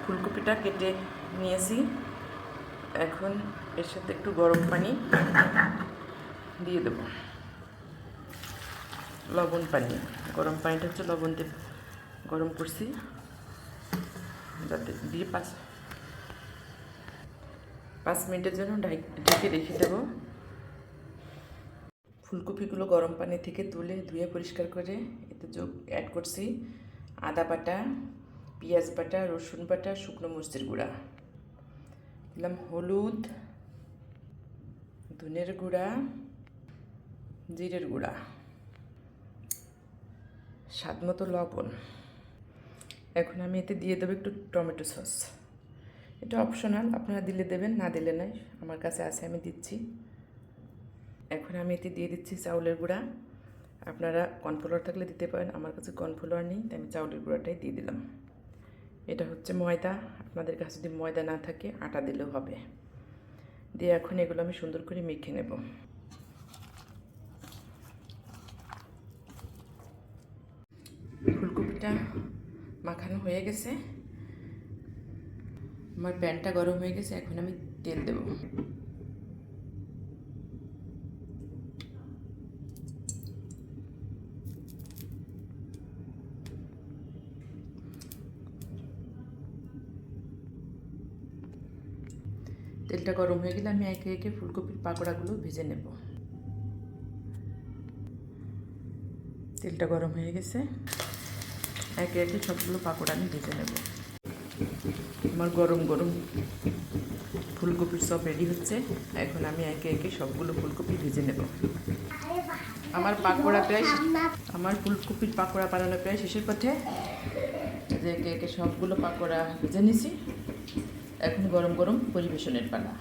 ফুলকপিটা কেটে নিয়েছি। এখন এর সাথে একটু গরম পানি দিয়ে দেব, লবণ পানি। গরম পানিটা হচ্ছে লবণ দিয়ে গরম করছি, যাতে দিয়ে 5 মিনিটের জন্য ঢেকে রেখে দেবো। ফুলকপিগুলো গরম পানি থেকে তুলে ধুয়ে পরিষ্কার করে এতে অ্যাড করছি আদা বাটা, পেঁয়াজ বাটা, রসুন বাটা, শুকনো মরিচের গুঁড়া, দিলাম হলুদ, ধনের গুঁড়া, জিরের গুঁড়া, স্বাদ মতো লবণ। এখন আমি এতে দিয়ে দেবো একটু টমেটো সস। এটা অপশনাল, আপনারা দিলে দেবেন, না দিলে নয়, আমার কাছে আছে আমি দিচ্ছি। এখন আমি এতে দিয়ে দিচ্ছি চাউলের গুঁড়া। আপনারা কর্নফ্লাওয়ার থাকলে দিতে পারেন, আমার কাছে কর্নফ্লাওয়ার নেই, তাই আমি চাউলের গুঁড়াটাই দিয়ে দিলাম। এটা হচ্ছে ময়দা, আপনাদের কাছে যদি ময়দা না থাকে আটা দিলেও হবে। দিয়ে এখন এগুলো আমি সুন্দর করে মেখে নেব। ফুলকপিটা মাখানো হয়ে গেছে, আমার প্যানটা গরম হয়ে গেছে। এখন আমি তেল দেব। তেলটা গরম হয়ে গেলে আমি একে একে ফুলকপির পাকোড়াগুলো ভেজে নেব। তেলটা গরম হয়ে গেছে, একে একে সবগুলো পাকোড়া আমি ভেজে নেব। আমার গরম গরম ফুলকপির চপ রেডি হচ্ছে। এখন আমি একে একে সবগুলো ফুলকপি ভেজে নেব। আমার ফুলকপির পাকোড়া বানানো প্রায় শেষের পথে। একে একে সবগুলো পাকোড়া ভেজে নিছি। এখন গরম গরম পরিবেশনের পালা।